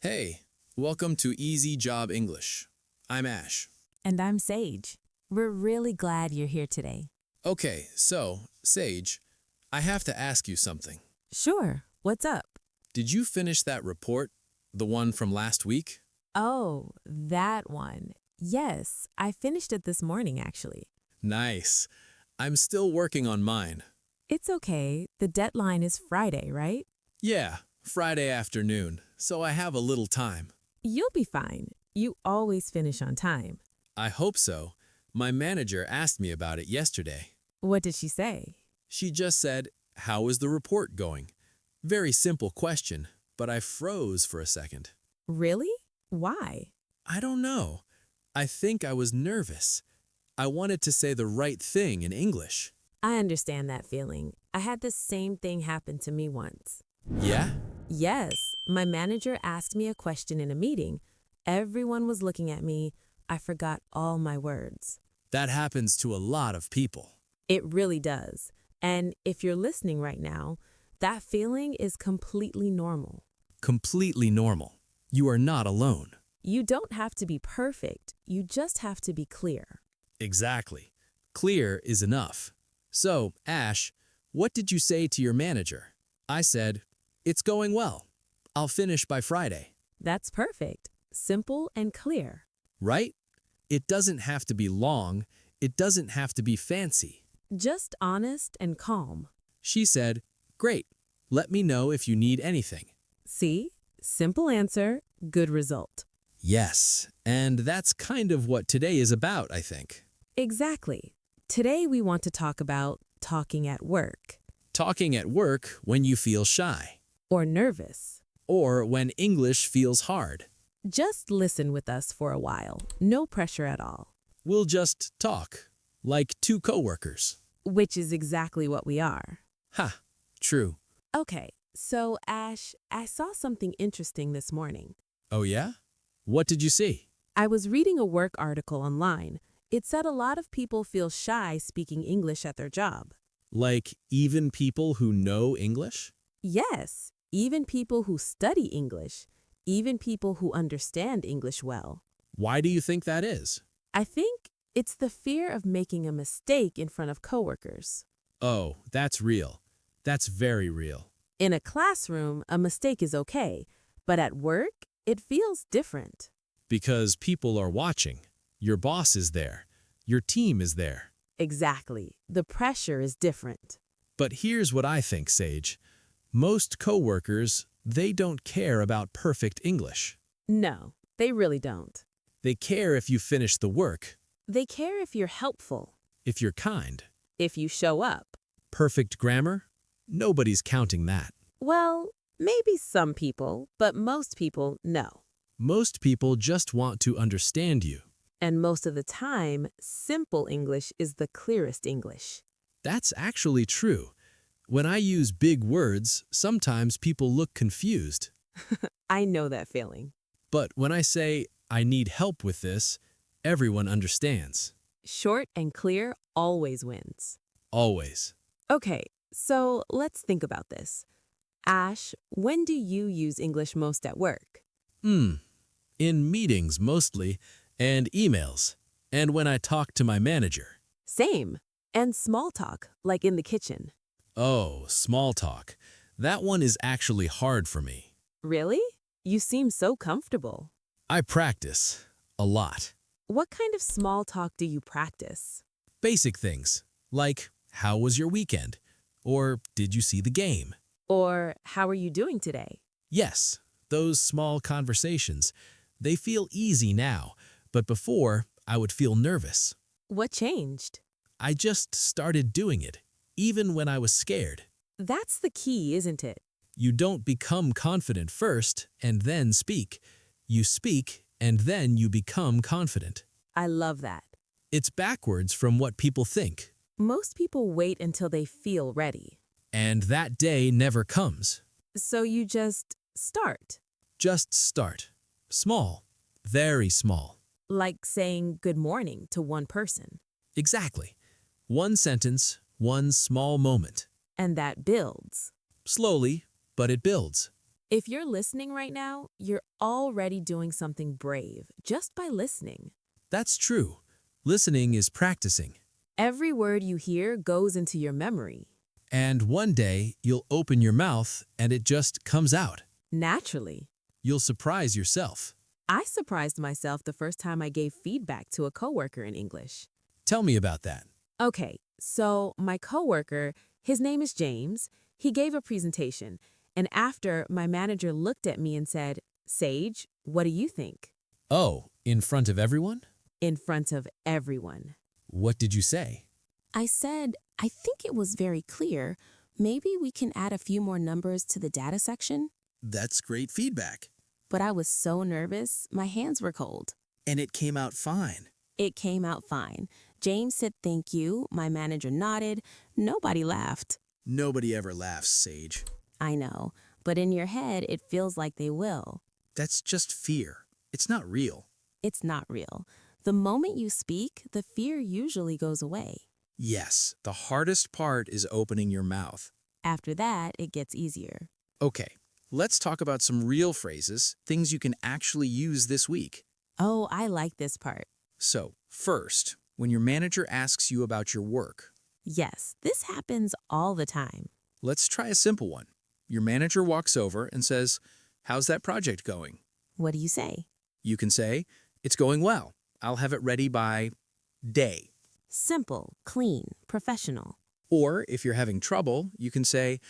Hey, welcome to Easy Job English. I'm Ash. And I'm Sage. We're really glad you're here today. Okay, so, Sage, I have to ask you something. Sure, what's up? Did you finish that report, the one from last week? Oh, that one. Yes, I finished it this morning actually. Nice. I'm still working on mine. It's okay, the deadline is Friday, right? Yeah, Friday afternoon, so I have a little time. You'll be fine. You always finish on time. I hope so. My manager asked me about it yesterday. What did she say? She just said, "How is the report going?" Very simple question, but I froze for a second. Really? Why? I don't know. I think I was nervous. I wanted to say the right thing in English. I understand that feeling. I had the same thing happen to me once. Yeah? Yes, my manager asked me a question in a meeting. Everyone was looking at me. I forgot all my words. That happens to a lot of people. It really does. And if you're listening right now, that feeling is completely normal. Completely normal. You are not alone. You don't have to be perfect. You just have to be clear. Exactly. Clear is enough. So, Ash, what did you say to your manager? I said, "It's going well. I'll finish by Friday." That's perfect. Simple and clear. Right? It doesn't have to be long. It doesn't have to be fancy. Just honest and calm. She said, "Great. Let me know if you need anything." See? Simple answer, good result. Yes, and that's kind of what today is about, I think. Exactly. Today we want to talk about talking at work Talking at work when you feel shy, or nervous. or when English feels hard. Just listen with us for a while. No pressure at all. We'll just talk, like two coworkers. Which is exactly what we are. Ha, true. Okay, so Ash, I saw something interesting this morning. Oh yeah? What did you see? I was reading a work article online. It said a lot of people feel shy speaking English at their job. Like even people who know English? Yes, even people who study English, even people who understand English well. Why do you think that is? I think it's the fear of making a mistake in front of coworkers. Oh, that's real. That's very real. In a classroom, a mistake is okay, but at work, it feels different. Because people are watching. Your boss is there. Your team is there. Exactly. The pressure is different. But here's what I think, Sage. Most coworkers, they don't care about perfect English. No, they really don't. They care if you finish the work, They care if you're helpful, if you're kind. if you show up. Perfect grammar? Nobody's counting that. Well, maybe some people, but most people, no. Most people just want to understand you. And most of the time, simple English is the clearest English. That's actually true. When I use big words, sometimes people look confused. I know that feeling. But when I say, "I need help with this," everyone understands. Short and clear always wins. Always. Okay, so let's think about this. Ash, when do you use English most at work? In meetings mostly, and emails, and when I talk to my manager. Same. And small talk, like in the kitchen. Oh, small talk. That one is actually hard for me. Really? You seem so comfortable. I practice a lot. What kind of small talk do you practice? Basic things, like, "How was your weekend?" Or, "Did you see the game?" Or, how are you doing today? Yes, those small conversations. They feel easy now, but before, I would feel nervous. What changed? I just started doing it, even when I was scared. That's the key, isn't it? You don't become confident first and then speak. You speak and then you become confident. I love that. It's backwards from what people think. Most people wait until they feel ready. And that day never comes. So you just start. Just start. Small. Very small. Like saying good morning to one person. Exactly. One sentence, one small moment. And that builds. Slowly, but it builds. If you're listening right now, you're already doing something brave just by listening. That's true. Listening is practicing. Every word you hear goes into your memory. And one day, you'll open your mouth and it just comes out. Naturally. You'll surprise yourself. I surprised myself the first time I gave feedback to a coworker in English. Tell me about that. Okay, so my coworker, his name is James, he gave a presentation, and after my manager looked at me and said, "Sage, what do you think?" Oh, in front of everyone? In front of everyone. What did you say? I said, I think it was very clear. Maybe we can add a few more numbers to the data section. That's great feedback. But I was so nervous, my hands were cold. And it came out fine. It came out fine. James said thank you, my manager nodded, nobody laughed. Nobody ever laughs, Sage. I know, but in your head it feels like they will. That's just fear. It's not real. It's not real. The moment you speak, the fear usually goes away. Yes, the hardest part is opening your mouth. After that, it gets easier. Okay, let's talk about some real phrases, things you can actually use this week. Oh, I like this part. So, first, when your manager asks you about your work, Yes, this happens all the time. let's try a simple one. Your manager walks over and says, "How's that project going?" What do you say? You can say, "It's going well. I'll have it ready by day." Simple, clean, professional. Or if you're having trouble, you can say,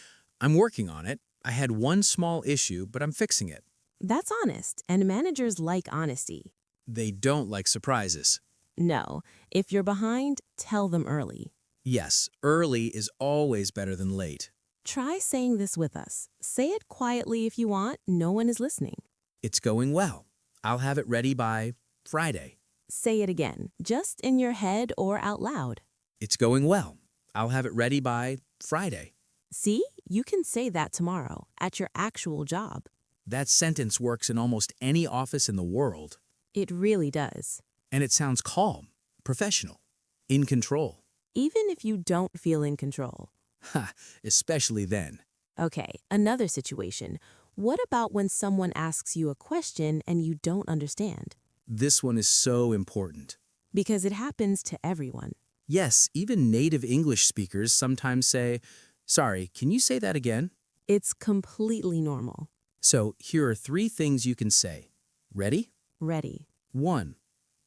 "I'm working on it. I had one small issue, but I'm fixing it." That's honest, and managers like honesty. They don't like surprises. No, if you're behind, tell them early. Yes, early is always better than late. Try saying this with us. Say it quietly if you want, no one is listening. It's going well. I'll have it ready by Friday. Say it again, just in your head or out loud. It's going well. I'll have it ready by Friday. See, you can say that tomorrow at your actual job. That sentence works in almost any office in the world. It really does. And it sounds calm, professional, in control. Even if you don't feel in control. Ha, especially then. Okay, another situation. What about when someone asks you a question and you don't understand? This one is so important. Because it happens to everyone. Yes, even native English speakers sometimes say, "Sorry, can you say that again?" It's completely normal. So here are 3 things you can say. Ready? Ready. 1.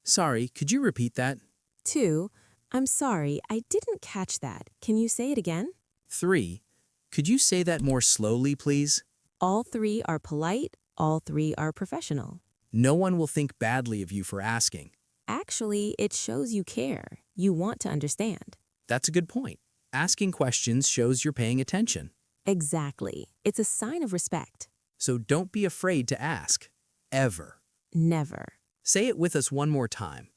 Sorry, could you repeat that? 2. I'm sorry, I didn't catch that. Can you say it again? 3. Could you say that more slowly, please? All 3 are polite, all 3 are professional. No one will think badly of you for asking. Actually, it shows you care. You want to understand. That's a good point. Asking questions shows you're paying attention. Exactly. It's a sign of respect. So don't be afraid to ask. Ever. Never. Say it with us one more time.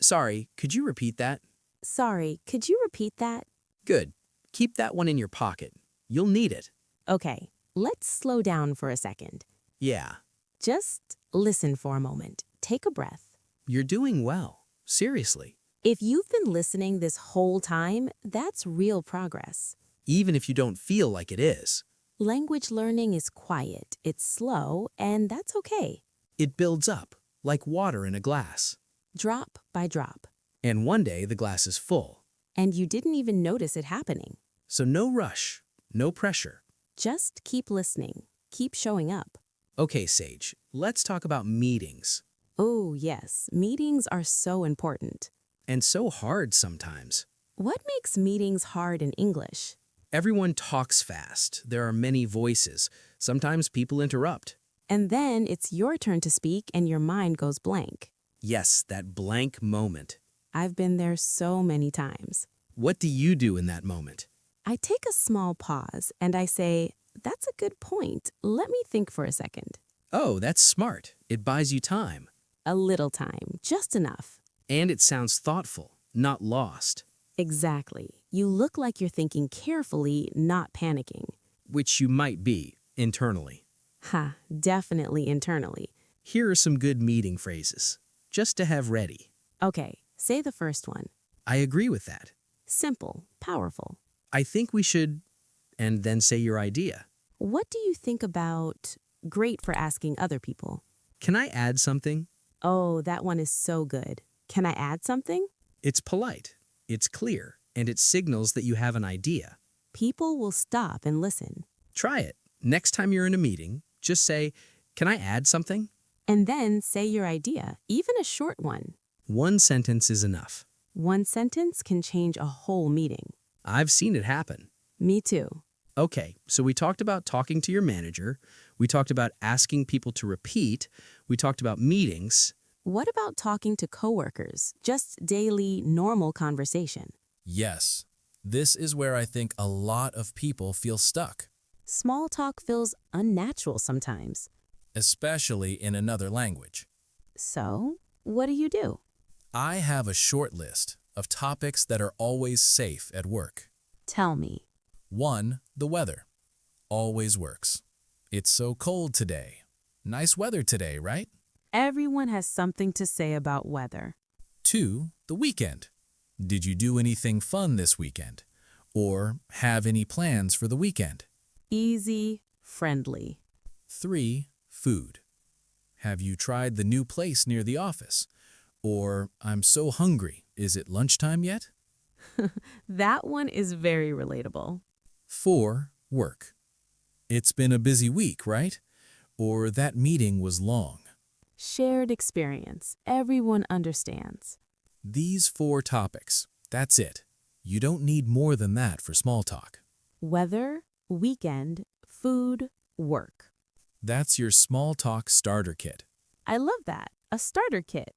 Sorry, could you repeat that? Sorry, could you repeat that? Good. Keep that one in your pocket. You'll need it. Okay, let's slow down for a second. Yeah, Just listen for a moment. Take a breath. you're doing well. Seriously. If you've been listening this whole time, that's real progress. Even if you don't feel like it is. Language learning is quiet, it's slow, and that's okay. It builds up, like water in a glass. Drop by drop. And one day the glass is full. And you didn't even notice it happening. So no rush, no pressure. Just keep listening. Keep showing up. Okay, Sage, let's talk about meetings. Oh, yes, meetings are so important. And so hard sometimes. What makes meetings hard in English? Everyone talks fast. There are many voices. Sometimes people interrupt. And then it's your turn to speak and your mind goes blank. Yes, that blank moment. I've been there so many times. What do you do in that moment? I take a small pause and I say, "That's a good point. Let me think for a second." Oh, that's smart. It buys you time. A little time, just enough. And it sounds thoughtful, not lost. Exactly. You look like you're thinking carefully, not panicking. Which you might be, internally. Ha, definitely internally. Here are some good meeting phrases, just to have ready. Okay, say the first one. I agree with that. Simple, powerful. I think we should... And then say your idea. What do you think about great for asking other people. Can I add something? Oh, that one is so good. Can I add something? It's polite, it's clear, and it signals that you have an idea. People will stop and listen. Try it. Next time you're in a meeting, just say, "Can I add something?" And then say your idea, even a short one. One sentence is enough. One sentence can change a whole meeting. I've seen it happen. Me too. Okay, so we talked about talking to your manager. We talked about asking people to repeat. We talked about meetings. What about talking to coworkers? Just daily, normal conversation. Yes, this is where I think a lot of people feel stuck, Small talk feels unnatural sometimes. especially in another language. So, what do? I have a short list of topics that are always safe at work. Tell me. 1. The weather. Always works. It's so cold today. Nice weather today, right? Everyone has something to say about weather. 2. The weekend. Did you do anything fun this weekend? Or have any plans for the weekend? Easy, friendly. 3. Food. Have you tried the new place near the office? Or, I'm so hungry, is it lunchtime yet? That one is very relatable. 4. Work. It's been a busy week, right? Or that meeting was long. Shared experience. Everyone understands. These 4 topics, that's it. You don't need more than that for small talk. Weather, weekend, food, work. That's your small talk starter kit. I love that. A starter kit.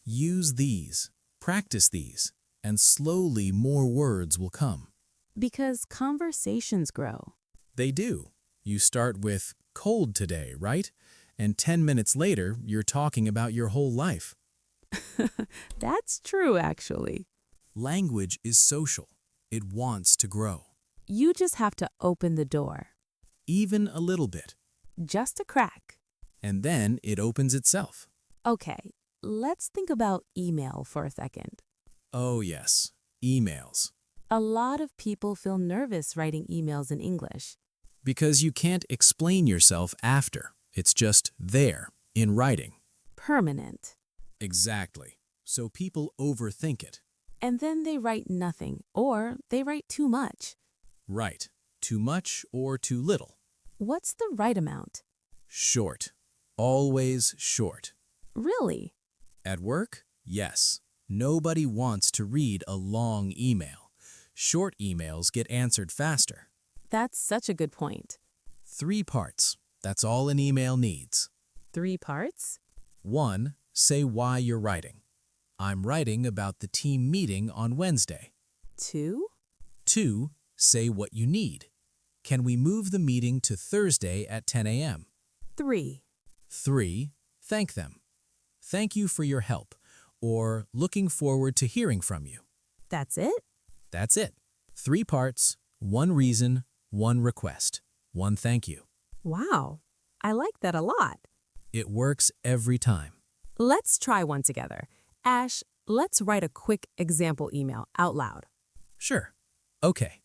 Use these, practice these, and slowly more words will come. Because conversations grow. They do. You start with cold today, right? And 10 minutes later, you're talking about your whole life. That's true, actually. Language is social. It wants to grow. You just have to open the door. Even a little bit. Just a crack. And then it opens itself. Okay, let's think about email for a second. Oh yes, emails. A lot of people feel nervous writing emails in English. Because you can't explain yourself after. It's just there, in writing. Permanent. Exactly. So people overthink it. And then they write nothing, or they write too much. Right. Too much or too little. What's the right amount? Short. Always short. Really? At work? Yes. Nobody wants to read a long email. Short emails get answered faster. That's such a good point. 3 parts. That's all an email needs. 3 parts? 1. Say why you're writing. I'm writing about the team meeting on Wednesday. 2? 2. Say what you need. Can we move the meeting to Thursday at 10 a.m.? 3. 3. Thank them. Thank you for your help, or looking forward to hearing from you. That's it? That's it. 3 parts, 1 reason, 1 request, 1 thank you. Wow, I like that a lot. It works every time. Let's try one together. Ash, let's write a quick example email out loud. Sure. Okay.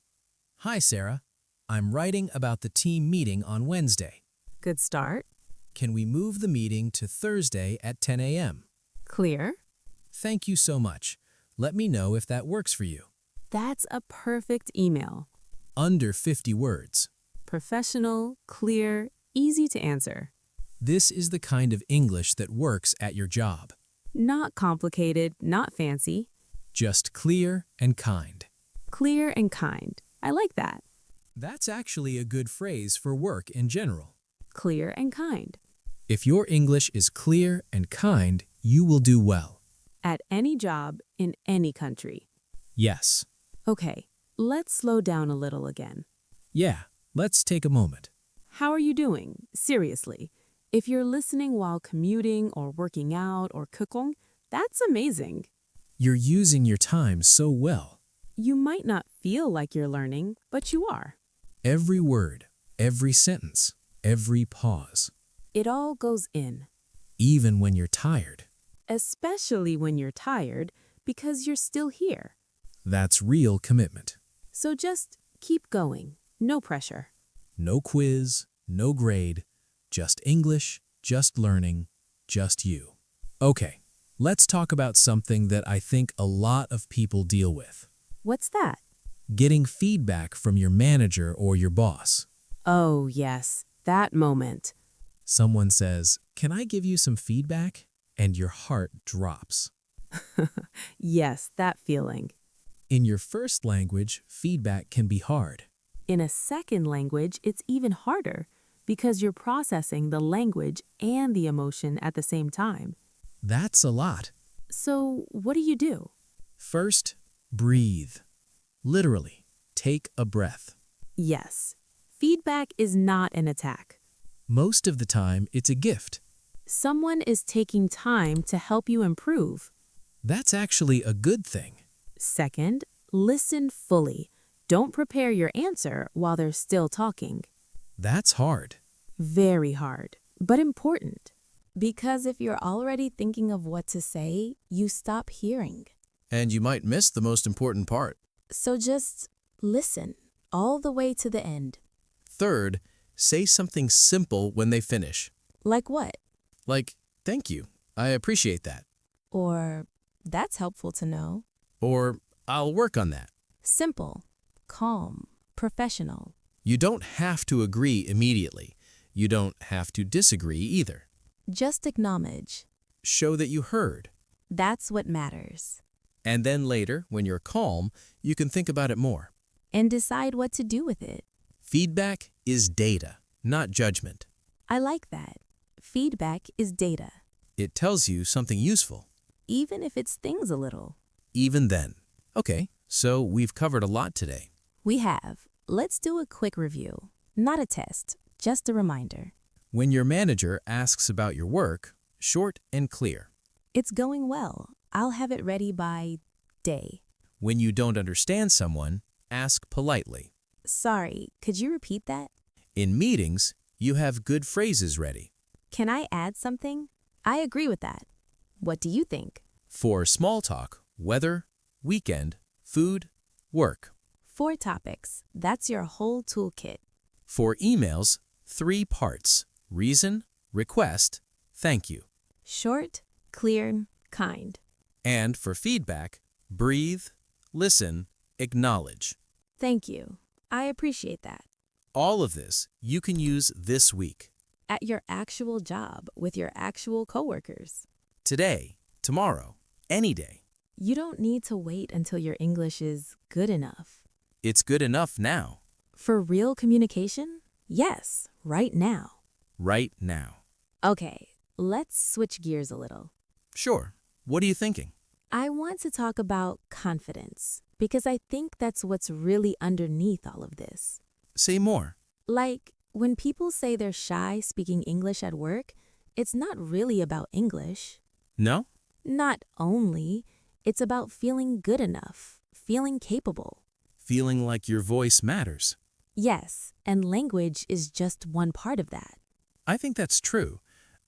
Hi, Sarah. I'm writing about the team meeting on Wednesday. Good start. Can we move the meeting to Thursday at 10 a.m.? Clear. Thank you so much. Let me know if that works for you. That's a perfect email. Under 50 words. Professional, clear, easy to answer. This is the kind of English that works at your job. Not complicated, not fancy. Just clear and kind. Clear and kind. I like that. That's actually a good phrase for work in general. Clear and kind. If your English is clear and kind, you will do well. At any job, in any country. Yes. Okay, let's slow down a little again. Yeah, let's take a moment. How are you doing? Seriously. If you're listening while commuting or working out or cooking, that's amazing. You're using your time so well. You might not feel like you're learning, but you are. Every word, every sentence, every pause. It all goes in. Even when you're tired. Especially when you're tired, because you're still here. That's real commitment. So just keep going. No pressure. No quiz, no grade, Just English, just learning, just you. Okay, let's talk about something that I think a lot of people deal with. What's that? Getting feedback from your manager or your boss. Oh, yes, that moment. Someone says, "Can I give you some feedback?" And your heart drops. Yes, that feeling. In your first language, feedback can be hard. In a second language, it's even harder because you're processing the language and the emotion at the same time. That's a lot. So, what do you do? First, breathe. Literally, take a breath. Yes, feedback is not an attack. Most of the time, it's a gift. Someone is taking time to help you improve. That's actually a good thing. Second, listen fully. Don't prepare your answer while they're still talking. That's hard. Very hard, but important. Because if you're already thinking of what to say, you stop hearing. And you might miss the most important part. So just listen all the way to the end. Third, say something simple when they finish. Like what? Like, thank you, I appreciate that. Or, that's helpful to know. Or, I'll work on that. Simple, calm, professional. You don't have to agree immediately. You don't have to disagree either. Just acknowledge. Show that you heard. That's what matters. And then later, when you're calm, you can think about it more. And decide what to do with it. Feedback is data, not judgment. I like that. Feedback is data, It tells you something useful. even if it stings a little. Even then. Okay, so we've covered a lot today. We have. Let's do a quick review. Not a test, just a reminder. When your manager asks about your work, short and clear. It's going well. I'll have it ready by day. When you don't understand someone, ask politely. Sorry, could you repeat that? In meetings, you have good phrases ready. Can I add something? I agree with that. What do you think? For small talk, weather, weekend, food, work. 4 topics. That's your whole toolkit. For emails, 3 parts: reason, request, thank you. Short, clear, kind. And for feedback, breathe, listen, acknowledge. Thank you. I appreciate that. All of this you can use this week. At your actual job with your actual coworkers. Today, tomorrow, any day. You don't need to wait until your English is good enough. It's good enough now, For real communication? Yes, right now. right now. Okay, let's switch gears a little. Sure, what are you thinking? I want to talk about confidence because I think that's what's really underneath all of this. Say more. Like, when people say they're shy speaking English at work, it's not really about English. No? Not only, it's about feeling good enough, feeling capable. Feeling like your voice matters. Yes, and language is just one part of that. I think that's true.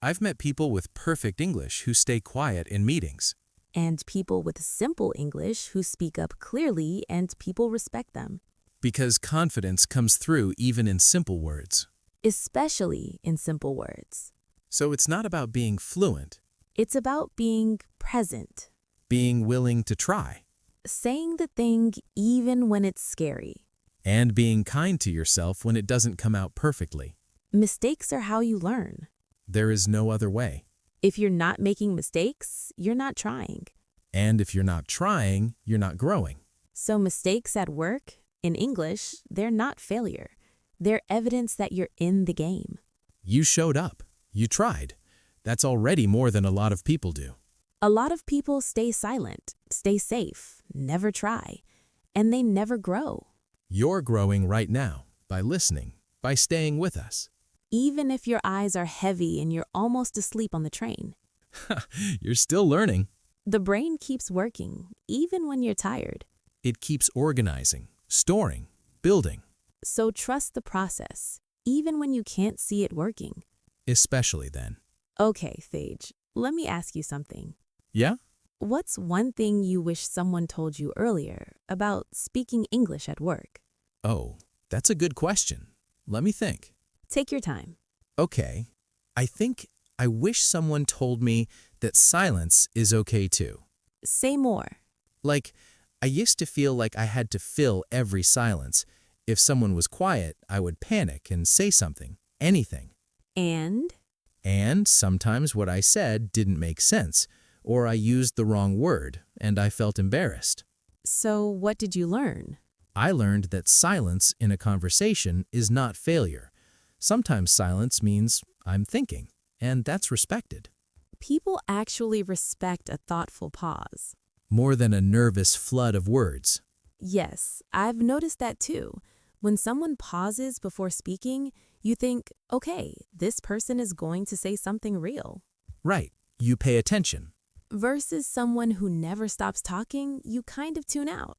I've met people with perfect English who stay quiet in meetings. And people with simple English who speak up clearly and people respect them, Because confidence comes through even in simple words. especially in simple words. So it's not about being fluent, It's about being present, being willing to try, saying the thing even when it's scary. and being kind to yourself when it doesn't come out perfectly. Mistakes are how you learn. There is no other way. If you're not making mistakes, you're not trying. And if you're not trying, you're not growing. So mistakes at work, in English, they're not failure. They're evidence that you're in the game. You showed up. You tried. That's already more than a lot of people do. A lot of people stay silent, stay safe, never try, and they never grow. You're growing right now by listening, by staying with us. Even if your eyes are heavy and you're almost asleep on the train. You're still learning. The brain keeps working, even when you're tired. It keeps organizing, storing, building, So trust the process, even when you can't see it working. especially then. Okay, Thage, let me ask you something. Yeah? What's one thing you wish someone told you earlier about speaking English at work? Oh, that's a good question. Let me think. Take your time. Okay, I think I wish someone told me that silence is okay too. Say more. Like, I used to feel like I had to fill every silence. If someone was quiet, I would panic and say something, anything. And And sometimes what I said didn't make sense, or I used the wrong word, and I felt embarrassed. So what did you learn? I learned that silence in a conversation is not failure. Sometimes silence means I'm thinking, and that's respected. People actually respect a thoughtful pause. More than a nervous flood of words. Yes, I've noticed that too. When someone pauses before speaking, you think, okay, this person is going to say something real. Right, you pay attention. Versus someone who never stops talking, you kind of tune out.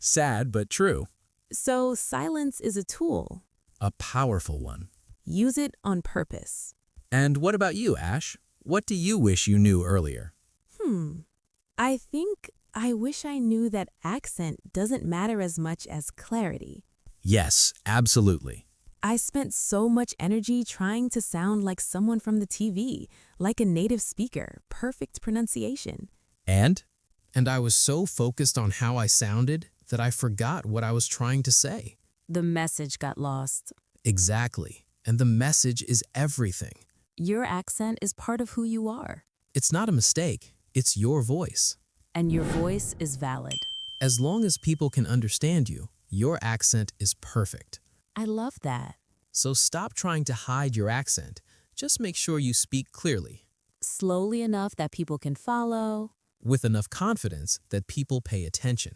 Sad, but true. So silence is a tool. A powerful one. Use it on purpose. And what about you, Ash? What do you wish you knew earlier? I think I wish I knew that accent doesn't matter as much as clarity. Yes, absolutely. I spent so much energy trying to sound like someone from the TV, like a native speaker, perfect pronunciation. And? And I was so focused on how I sounded that I forgot what I was trying to say. the message got lost. Exactly. And the message is everything. Your accent is part of who you are, It's not a mistake. It's your voice. and your voice is valid. As long as people can understand you, your accent is perfect. I love that. So stop trying to hide your accent. Just make sure you speak clearly, Slowly enough that people can follow. with enough confidence that people pay attention.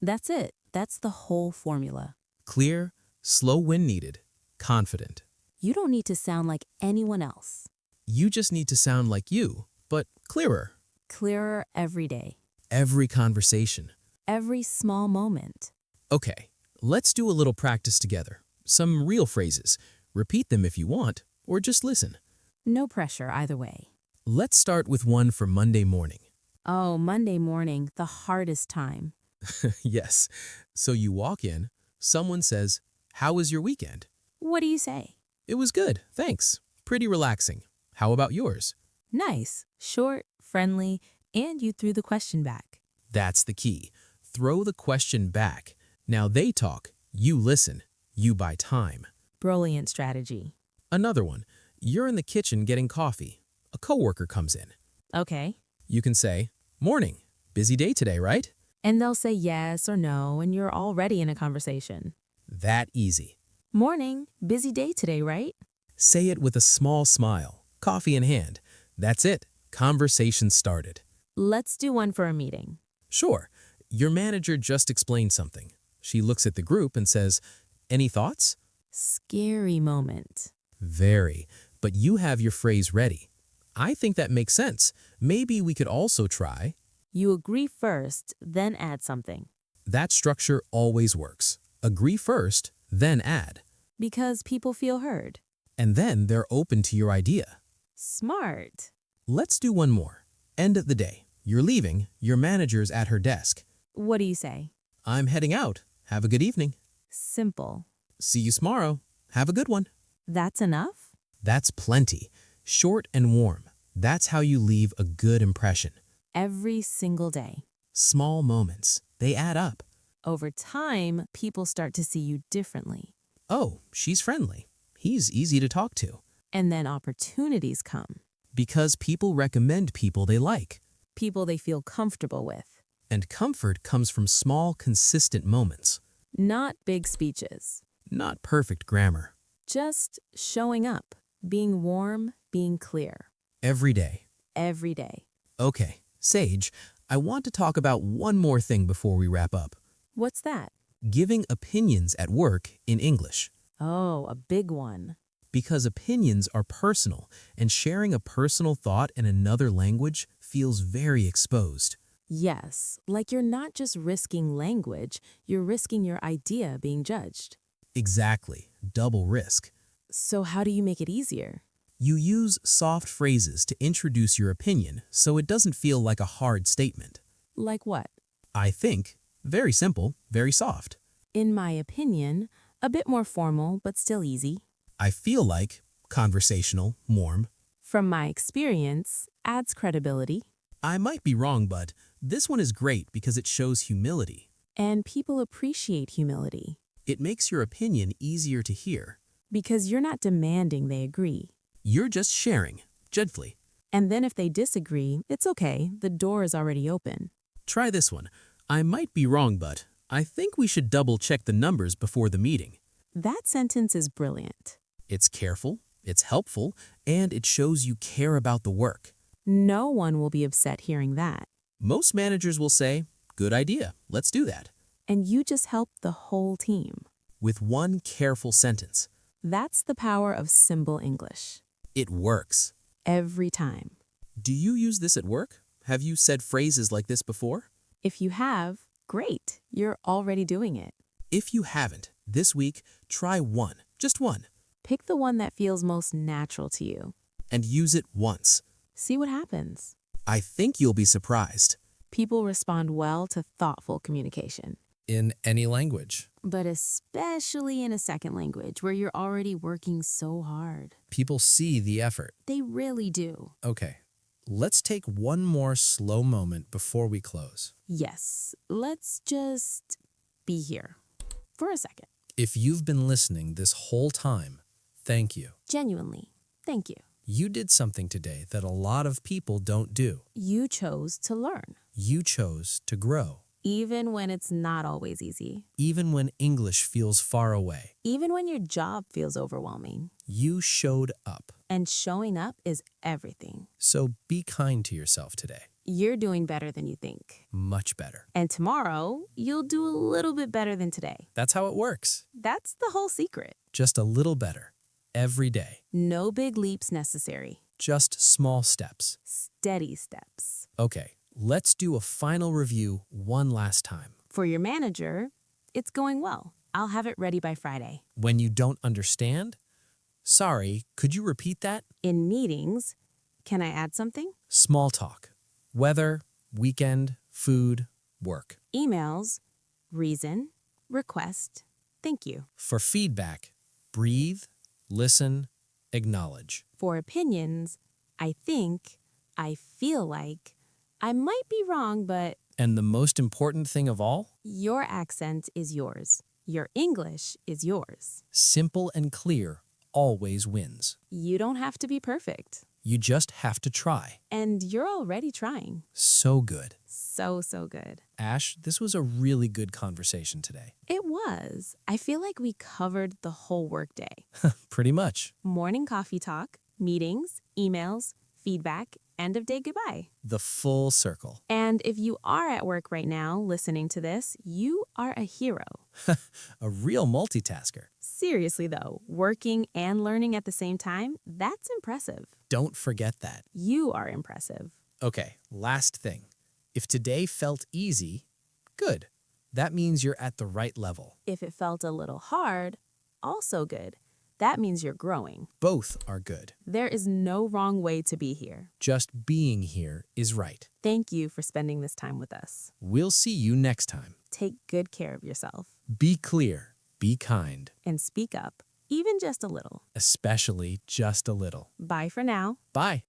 That's it. That's the whole formula. Clear, slow when needed, confident. You don't need to sound like anyone else. You just need to sound like you, but clearer. Clearer every day. Every conversation. Every small moment. Okay, let's do a little practice together. Some real phrases. Repeat them if you want, or just listen. No pressure either way. Let's start with one for Monday morning. Oh, Monday morning, the hardest time. Yes. So you walk in, someone says, "How was your weekend?" What do you say? "It was good, thanks. Pretty relaxing. How about yours?" Nice, short, friendly, and you threw the question back. That's the key. Throw the question back. Now they talk, you listen, you buy time. Brilliant strategy. Another one. You're in the kitchen getting coffee. A coworker comes in. Okay. You can say, "Morning. Busy day today, right?" And they'll say yes or no, and you're already in a conversation. That easy. Morning, busy day today, right? Say it with a small smile, coffee in hand. That's it. Conversation started. Let's do one for a meeting. Sure. Your manager just explained something. She looks at the group and says, "Any thoughts?" Scary moment. Very. But you have your phrase ready. I think that makes sense. Maybe we could also try. You agree first, then add something. That structure always works. Agree first, then add. Because people feel heard. And then they're open to your idea. Smart. Let's do one more. End of the day. You're leaving. Your manager's at her desk. What do you say? "I'm heading out. Have a good evening." Simple. "See you tomorrow. Have a good one." That's enough? That's plenty. Short and warm. That's how you leave a good impression. Every single day. Small moments. They add up. Over time, people start to see you differently. Oh, she's friendly. He's easy to talk to. And then opportunities come. Because people recommend people they like. People they feel comfortable with. And comfort comes from small, consistent moments. Not big speeches. Not perfect grammar. Just showing up. Being warm, being clear. Every day. Every day. Okay, Sage, I want to talk about one more thing before we wrap up. What's that? Giving opinions at work in English. Oh, a big one. Because opinions are personal, and sharing a personal thought in another language feels very exposed. Yes, like you're not just risking language, you're risking your idea being judged. Exactly, double risk. So how do you make it easier? You use soft phrases to introduce your opinion so it doesn't feel like a hard statement. Like what? I think, very simple, very soft. In my opinion, a bit more formal, but still easy. I feel like, conversational, warm. From my experience, adds credibility. I might be wrong, but this one is great because it shows humility. And people appreciate humility. It makes your opinion easier to hear. Because you're not demanding they agree. You're just sharing, gently. And then if they disagree, it's okay, the door is already open. Try this one. I might be wrong, but I think we should double-check the numbers before the meeting. That sentence is brilliant. It's careful, it's helpful, and it shows you care about the work. No one will be upset hearing that. Most managers will say, good idea, let's do that. And you just helped the whole team. With one careful sentence. That's the power of simple English. It works. Every time. Do you use this at work? Have you said phrases like this before? If you have, great, you're already doing it. If you haven't, this week, try one, just one, Pick the one that feels most natural to you. and use it once. See what happens. I think you'll be surprised. People respond well to thoughtful communication. In any language, But especially in a second language where you're already working so hard. people see the effort. They really do. Okay, let's take one more slow moment before we close. Yes, let's just be here for a second. If you've been listening this whole time, thank you. Genuinely, thank you. You did something today that a lot of people don't do. You chose to learn, You chose to grow, even when it's not always easy, even when English feels far away. even when your job feels overwhelming. You showed up. And showing up is everything. So be kind to yourself today. You're doing better than you think. Much better. And tomorrow, you'll do a little bit better than today. That's how it works. That's the whole secret. Just a little better. Every day. No big leaps necessary. Just small steps. Steady steps. Okay, let's do a final review one last time. For your manager, it's going well. I'll have it ready by Friday. When you don't understand, sorry, could you repeat that? In meetings, can I add something? Small talk. Weather, weekend, food, work. Emails, reason, request, thank you. For feedback, breathe, listen, acknowledge. For opinions, I think, I feel like, I might be wrong, but And the most important thing of all, your accent is yours. Your English is yours. simple and clear always wins. You don't have to be perfect. You just have to try. And you're already trying. So good. So good. Ash, this was a really good conversation today. It was. I feel like we covered the whole workday. Pretty much. Morning coffee talk, meetings, emails, feedback, end of day goodbye. The full circle. And if you are at work right now listening to this, you are a hero. A real multitasker. Seriously though, working and learning at the same time, that's impressive. Don't forget that. You are impressive. Okay, last thing. If today felt easy, good. That means you're at the right level. If it felt a little hard, also good. That means you're growing. Both are good. There is no wrong way to be here. Just being here is right. Thank you for spending this time with us. We'll see you next time. Take good care of yourself Be clear, be kind, and speak up, even just a little. especially just a little. Bye for now. Bye.